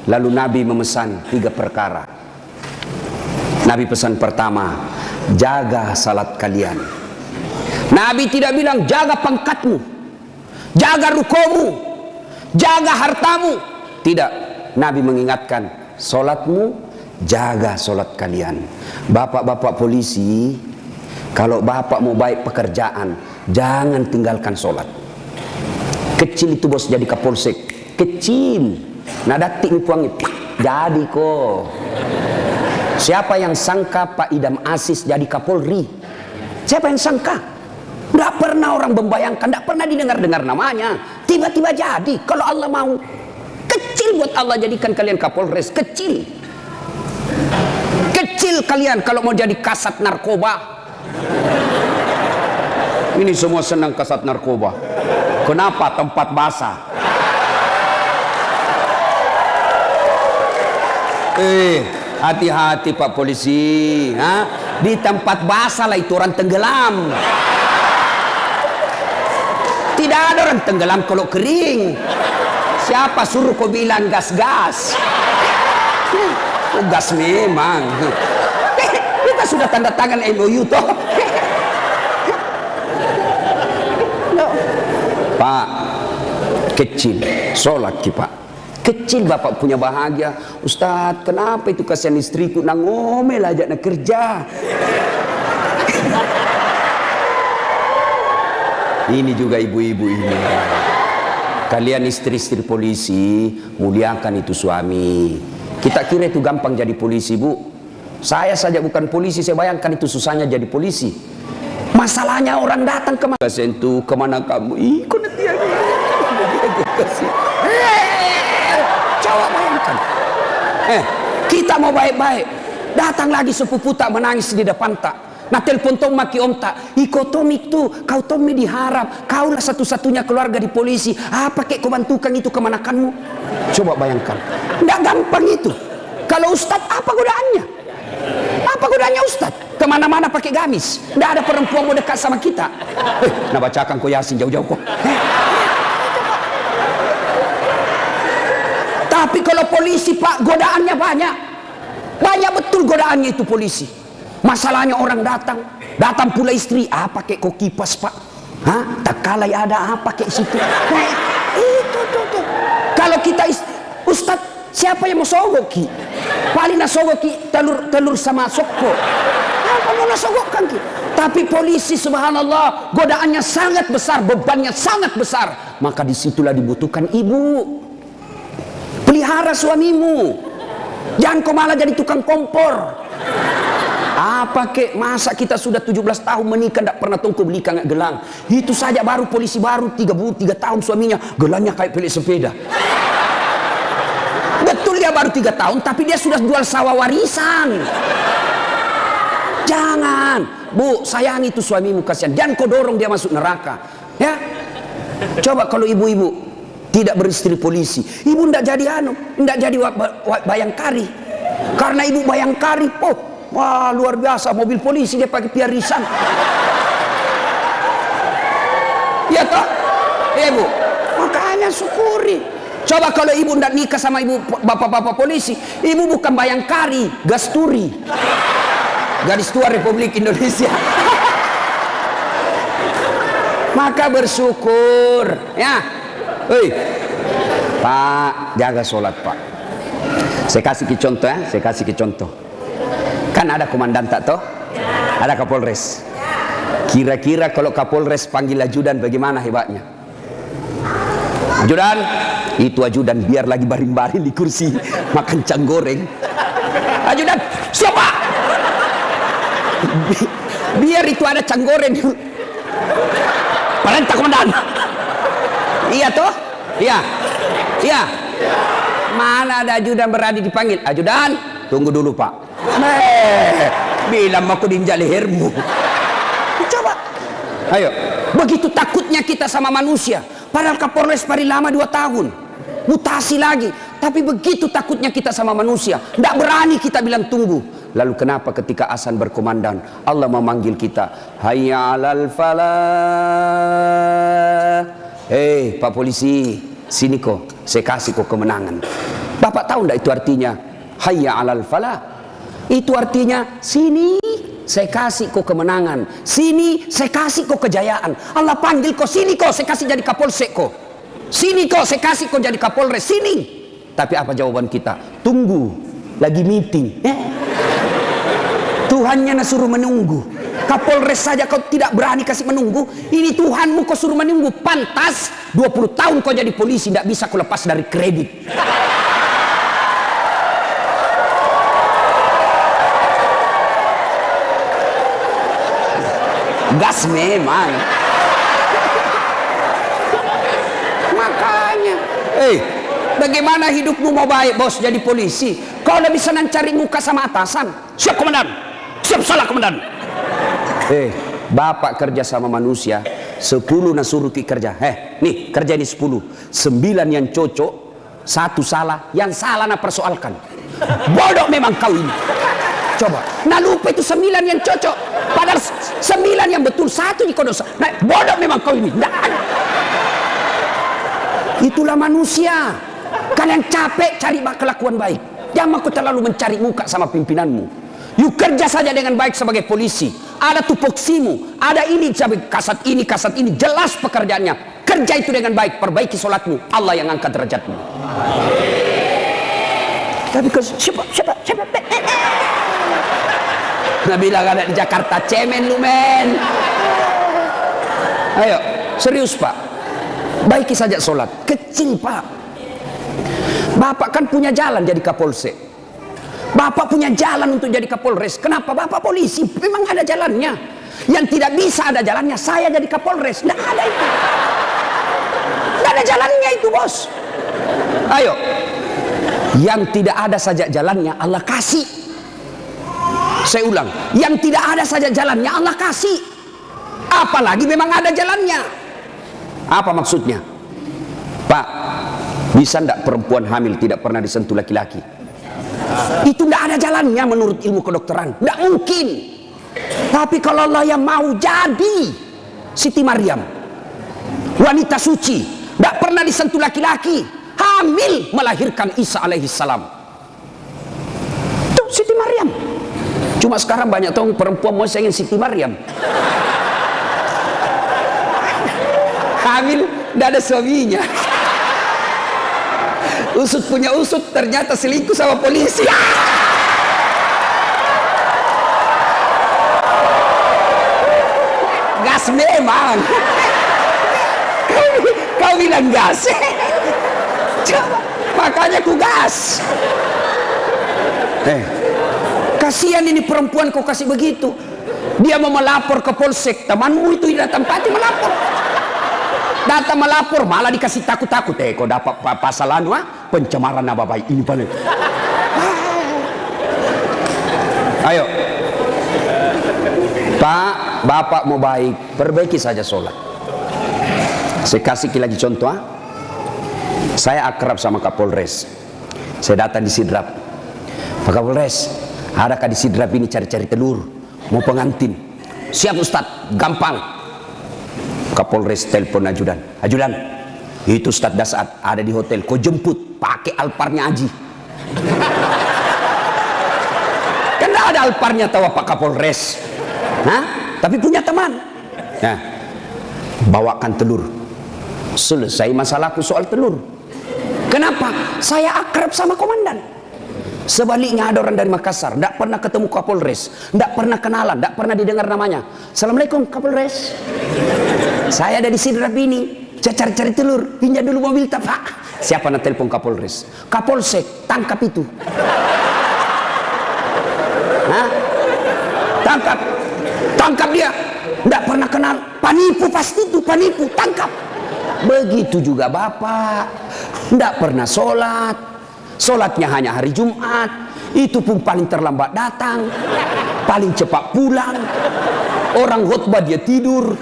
Lalu Nabi memesan 3 perkara. Nabi pesan pertama, jaga salat kalian. Nabi tidak bilang jaga pangkatmu, jaga rukomu, jaga hartamu. Tidak. Nabi mengingatkan, salatmu, jaga salat kalian. Bapak-bapak polisi, kalau bapak mau baik pekerjaan, jangan tinggalkan salat. Kecil itu bos jadi kapolsek, kecil. Nah datik ni puang jadi kok. Siapa yang sangka Pak Idam Aziz jadi Kapolri? Siapa yang sangka? Tidak pernah orang membayangkan, tidak pernah didengar-dengar namanya. Tiba-tiba jadi, kalau Allah mau. Kecil buat Allah jadikan kalian Kapolres, kecil. Kecil kalian kalau mau jadi kasat narkoba. Ini semua senang kasat narkoba. Kenapa? Tempat basah. Hati-hati Pak Polisi, di tempat basah lah itu orang tenggelam. Tidak ada orang tenggelam kalau kering. Siapa suruh kau bilang gas-gas? Gas memang. Kita sudah tanda tangan MOU toh. Pak, kecil, sholat Pak. Kecil bapak punya bahagia. Ustadz, kenapa itu kasihan istriku nang ngomel aja nak kerja. Ini juga ibu-ibu ini. Kalian istri-istri polisi, muliakan itu suami. Kita kira itu gampang jadi polisi, Bu. Saya saja bukan polisi, saya bayangkan itu susahnya jadi polisi. Masalahnya orang datang ke mana? Sentuh, kemana kamu? Ih, kok nanti kasih. Coba bayangkan. Kita mau baik-baik, datang lagi sepupu tak menangis di depan tak. Nah telepon tom maki om tak, iko tom itu, kau Tommy diharap, kaulah satu-satunya keluarga di polisi. Apa kek kau bantukan itu kemanakanmu? Coba bayangkan, nggak gampang itu. Kalau Ustadz apa godaannya? Apa godaannya Ustadz? Kemana-mana pakai gamis, nggak ada perempuan mau dekat sama kita. Nah bacakan kau Yasin jauh-jauh kok. Tapi kalau polisi Pak, godaannya banyak. Banyak betul godaannya itu polisi. Masalahnya orang datang pula istri, pakai kok kipas Pak? Tak kalai ada apa kayak situ. Itu tuh. Kalau kita Ustadz, siapa yang mau sogoki? Paling nasogoki telur sama soko. Apa mau nasogokkan ki? Tapi polisi subhanallah, godaannya sangat besar, bebannya sangat besar. Maka disitulah dibutuhkan ibu. Pelihara suamimu. Jangan kau malah jadi tukang kompor. Apa kek, masa kita sudah 17 tahun menikah tidak pernah tongko beli gelang. Itu saja baru polisi baru 3 tahun suaminya gelangnya kayak pelik sepeda. Betul dia baru 3 tahun tapi dia sudah jual sawah warisan. Jangan, Bu, sayangi itu suamimu kasihan. Jangan kau dorong dia masuk neraka. Ya. Coba kalau ibu-ibu tidak beristri polisi, ibu tidak jadi tidak jadi bayangkari. Karena ibu bayangkari, wah luar biasa, mobil polisi dia pakai piarisan. Ya toh? Ya Bu, makanya syukuri. Coba kalau ibu tidak nikah sama ibu bapak-bapak polisi, ibu bukan bayangkari, gasturi, Gadis Tua Republik Indonesia. Maka bersyukur, ya. Pak, jaga sholat Pak. Saya kasih contoh ya, saya kasih contoh. Kan ada komandan tak toh? Ada Kapolres. Kira-kira kalau Kapolres panggil ajudan bagaimana hebatnya? Ajudan, itu ajudan biar lagi baring-baring di kursi makan cang goreng. Ajudan, siapa? Biar itu ada cang goreng. Perintah komandan. Iya toh? Iya. Iya. Mana ada ajudan berani dipanggil? Ajudan, tunggu dulu Pak. Bilang aku dinjak lehermu. Coba. Ayo. Begitu takutnya kita sama manusia. Padahal Kapolres paling lama 2 tahun. Mutasi lagi. Tapi begitu takutnya kita sama manusia. Tidak berani kita bilang tunggu. Lalu kenapa ketika azan berkumandang Allah memanggil kita, hayya 'alal falah. Pak polisi, sini kok, saya kasih kok kemenangan. Bapak tahu enggak itu artinya hayya alal falah? Itu artinya sini saya kasih kau kemenangan, sini saya kasih kau kejayaan. Allah panggil kau, sini kau saya kasih jadi kapolsek kau, sini kau saya kasih kau jadi kapolres, sini. Tapi apa jawaban kita? Tunggu, lagi meeting. Tuhannya nak suruh menunggu. Kapolres saja kau tidak berani kasih menunggu. Ini Tuhanmu kau suruh menunggu. Pantas 20 tahun kau jadi polisi, tidak bisa kau lepas dari kredit. Gas memang. Makanya bagaimana hidupmu mau baik bos jadi polisi? Kau udah bisa cari muka sama atasan. Siap komandan, siap salah komandan. Bapak kerja sama manusia 10 nak suruh ki kerja. Nih kerja ini 10, 9 yang cocok, 1 salah. Yang salah nak persoalkan. Bodoh memang kau ini. Coba, nah lupa itu 9 yang cocok, padahal 9 yang betul, 1 di kodosa. Nah, bodoh memang kau ini. Nggak ada. Itulah manusia. Kalian capek cari kelakuan baik. Jangan kau terlalu mencari muka sama pimpinanmu. Yuk kerja saja dengan baik sebagai polisi. Ada tupoksimu, ada ini kasat ini, jelas pekerjaannya. Kerja itu dengan baik, perbaiki sholatmu. Allah yang angkat derajatmu. Tapi kau siapa? Nah bilang ada di Jakarta, cemen lu men. Ayo, serius pak, baiki saja sholat. Kecil pak. Bapak kan punya jalan jadi kapolsek. Bapak punya jalan untuk jadi kapolres. Kenapa? Bapak polisi, memang ada jalannya. Yang tidak bisa ada jalannya, saya jadi kapolres. Nggak ada itu. Nggak ada jalannya itu bos. Ayo, yang tidak ada saja jalannya Allah kasih. Saya ulang, yang tidak ada saja jalannya Allah kasih. Apalagi memang ada jalannya. Apa maksudnya? Pak, bisa enggak perempuan hamil tidak pernah disentuh laki-laki? Itu tidak ada jalannya menurut ilmu kedokteran. Tidak mungkin. Tapi kalau Allah yang mau jadi Siti Maryam, wanita suci, tidak pernah disentuh laki-laki, hamil melahirkan Isa alaihissalam. Itu Siti Maryam. Cuma sekarang banyak tahu perempuan mau ingin Siti Maryam. Hamil, tidak ada suaminya. Usut punya usut, ternyata selingkuh sama polisi. Gas memang. Kau bilang gas. Coba, makanya ku gas. Kasihan ini perempuan kau kasih begitu. Dia mau melapor ke polsek, temanmu itu datang pati melapor. Datang melapor malah dikasih takut-takut. Kau dapat pasal pencemaran nama baik ini paling. Ayo. Pak, bapak mau baik, perbaiki saja sholat. Saya kasih lagi contoh. Saya akrab sama Kapolres. Saya datang di Sidrap. Pak Kapolres, adakah di Sidrap ini cari-cari telur? Mau pengantin? Siap Ustadz, gampang. Kapolres telepon ajudan. Ajudan, itu Ustadz Dasat ada di hotel. Kau jemput pakai alparnya Aji. Kan ada alparnya tahu Pak Kapolres. Tapi punya teman. Nah, bawakan telur. Selesai masalahku soal telur. Kenapa? Saya akrab sama komandan. Sebaliknya ada orang dari Makassar, tidak pernah ketemu Kapolres, tidak pernah kenalan, tidak pernah didengar namanya. Assalamualaikum Kapolres. Saya ada di Sidrap ini, saya cari-cari telur, pinjam dulu mobil tak Pak. Siapa nak telepon Kapolres? Kapolsek, tangkap itu. Tangkap dia. Tidak pernah kenal, panipu pasti itu, panipu, tangkap. Begitu juga Bapak, tidak pernah sholat. Sholatnya hanya hari Jumat, itu pun paling terlambat datang, paling cepat pulang. Orang khutbah dia tidur.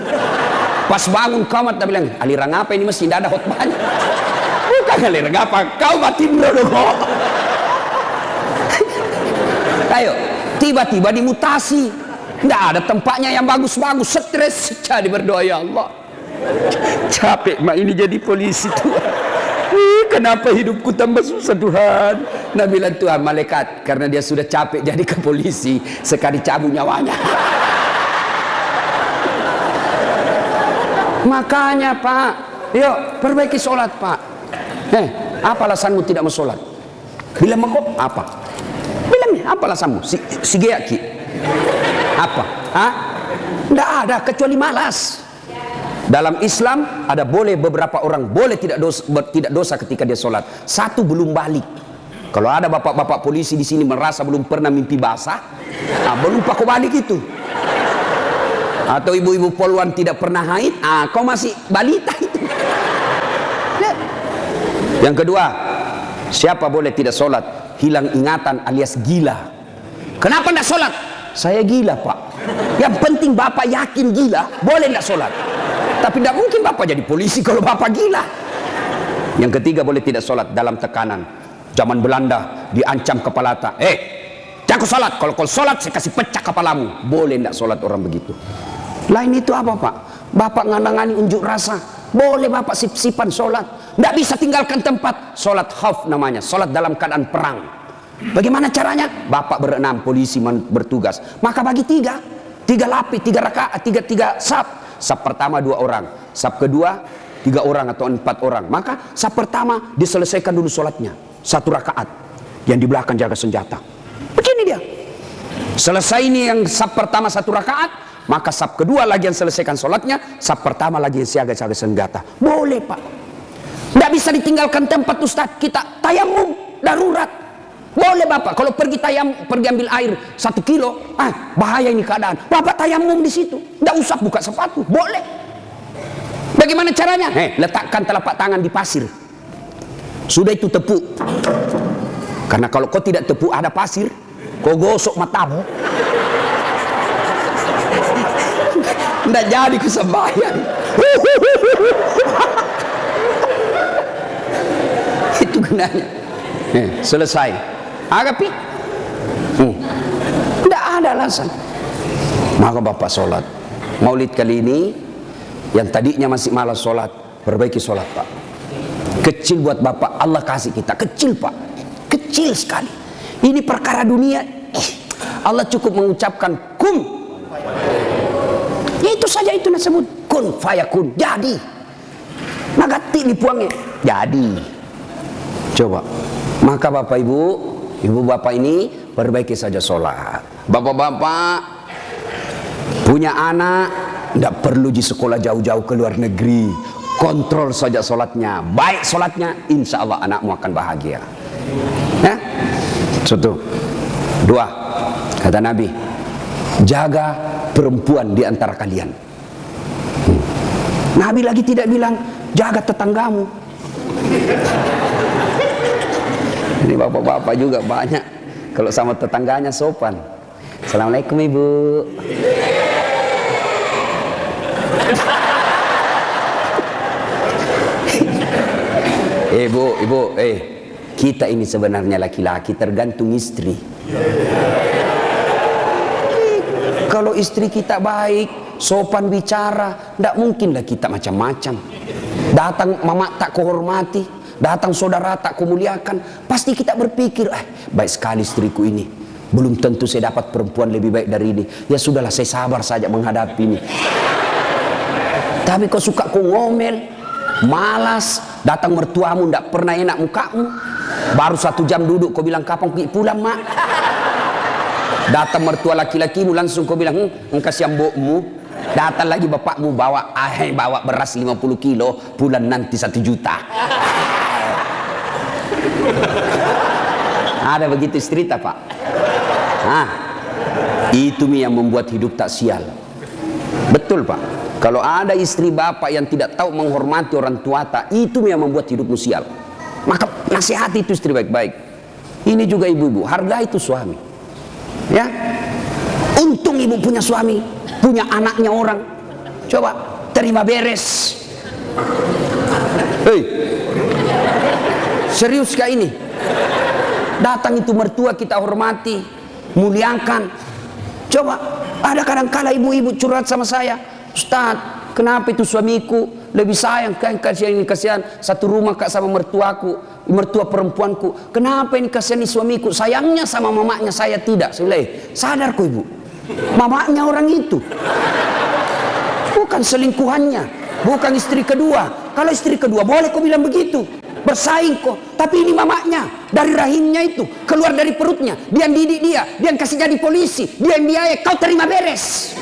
Pas bangun kamat dia bilang, aliran apa ini masih tidak ada khutbahnya. Bukan aliran apa, kau mati dulu. Ayo, tiba-tiba dimutasi, tidak ada tempatnya yang bagus-bagus, stres. Jadi berdoa, ya Allah, capek mak ini jadi polisi tuh. Kenapa hidupku tambah susah Tuhan? Nabi bilang, Tuhan, malaikat, karena dia sudah capek jadi ke polisi, sekali cabut nyawanya. Makanya Pak, yuk perbaiki sholat Pak. Apa alasanmu tidak mau sholat? Bilang kok apa? Bilang apa alasanmu? Si Geaki. Apa? Tidak ada kecuali malas. Dalam Islam ada boleh beberapa orang boleh tidak dosa ketika dia sholat. Satu, belum balik. Kalau ada bapak-bapak polisi di sini merasa belum pernah mimpi basah, belum kau balik itu. Atau ibu-ibu poluan tidak pernah haid, kau masih balita itu. Yang kedua, siapa boleh tidak sholat? Hilang ingatan alias gila. Kenapa tidak sholat? Saya gila Pak. Yang penting bapak yakin gila, boleh tidak sholat. Tapi tidak mungkin bapak jadi polisi kalau bapak gila. Yang ketiga, boleh tidak sholat dalam tekanan. Zaman Belanda diancam kepala tak. Jangan kau sholat. Kalau kau sholat saya kasih pecah kepalamu. Boleh tidak sholat orang begitu. Lain itu apa Pak? Bapak nganangani unjuk rasa. Boleh bapak sip-sipan sholat. Tidak bisa tinggalkan tempat. Sholat khauf namanya. Sholat dalam keadaan perang. Bagaimana caranya? Bapak berenam, polisi bertugas. Maka bagi tiga lapis, 3 rakaat, 3 saf. Saf pertama 2 orang, saf kedua 3 orang atau 4 orang. Maka saf pertama diselesaikan dulu sholatnya 1 rakaat. Yang di belakang jaga senjata. Begini dia. Selesai ini yang saf pertama 1 rakaat, maka saf kedua lagi yang selesaikan sholatnya, saf pertama lagi yang jaga senjata. Boleh Pak. Tidak bisa ditinggalkan tempat Ustaz. Kita tayamum darurat. Boleh Bapak, kalau pergi ambil air 1 kilo, bahaya ini keadaan. Bapak tayamum di situ, tidak usah buka sepatu, boleh. Bagaimana caranya? Letakkan telapak tangan di pasir. Sudah itu tepuk. Karena kalau kau tidak tepuk ada pasir, kau gosok matamu. Tidak jadi kesembahyang. Itu gunanya. Selesai. Agapi, tidak ada alasan. Maka bapak sholat. Maulid kali ini, yang tadinya masih malas sholat, perbaiki sholat Pak. Kecil buat bapak, Allah kasih kita. Kecil Pak, kecil sekali. Ini perkara dunia. Allah cukup mengucapkan kun. Itu saja itu disebut kun fayakun. Jadi. Nagati dipuangnya. Jadi. Coba. Maka bapak ibu bapak ini perbaiki saja sholat. Bapak-bapak punya anak, tidak perlu di sekolah jauh-jauh ke luar negeri. Kontrol saja sholatnya. Baik sholatnya, insya Allah anakmu akan bahagia. Satu. 2, kata Nabi, jaga perempuan di antara kalian. Nabi lagi tidak bilang jaga tetanggamu. Ini bapak-bapak juga banyak kalau sama tetangganya sopan. Assalamualaikum ibu. Ibu, kita ini sebenarnya laki-laki tergantung istri. Kalau istri kita baik, sopan bicara, tidak mungkinlah kita macam-macam. Datang mama tak kuhormati, datang saudara tak kumuliakan, pasti kita berpikir, baik sekali istriku ini. Belum tentu saya dapat perempuan lebih baik dari ini. Ya sudahlah, saya sabar saja menghadapi ini. Tapi kau suka kau ngomel, malas, datang mertuamu tidak pernah enak mukamu. Baru 1 jam duduk kau bilang kapan pergi pulang mak. Datang mertua laki-lakimu langsung kau bilang kasih mbokmu. Datang lagi bapakmu bawa beras 50 kilo, pulang nanti 1 juta. Ada begitu istri tak Pak? Itu yang membuat hidup tak sial. Betul Pak. Kalau ada istri bapak yang tidak tahu menghormati orang tua tak, itu yang membuat hidupmu sial. Maka nasihati itu istri baik-baik. Ini juga ibu-ibu, hargai itu suami. Ya, untung ibu punya suami, punya anaknya orang. Coba terima beres. Serius kah ini? Datang itu mertua kita hormati, muliakan. Coba ada kadang-kala ibu-ibu curhat sama saya, Ustaz, kenapa itu suamiku lebih sayang kan, kasihan satu rumah kak sama mertuaku, mertua perempuanku. Kenapa ini kasihani suamiku? Sayangnya sama mamanya saya tidak. Saya bilang, sadar kok ibu, mamanya orang itu, bukan selingkuhannya, bukan istri kedua. Kalau istri kedua boleh kau bilang begitu, bersaing kok. Tapi ini mamanya, dari rahimnya itu, keluar dari perutnya, dia didik dia kasih jadi polisi, dia yang biaya, kau terima beres.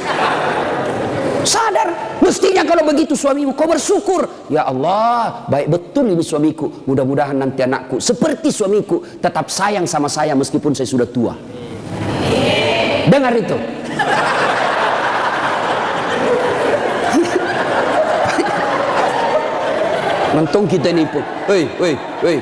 Sadar, mestinya kalau begitu suamimu kau bersyukur. Ya Allah, baik betul ini suamiku. Mudah-mudahan nanti anakku seperti suamiku, tetap sayang sama saya meskipun saya sudah tua. Dengar itu. Mentung kita ini pun. Hei.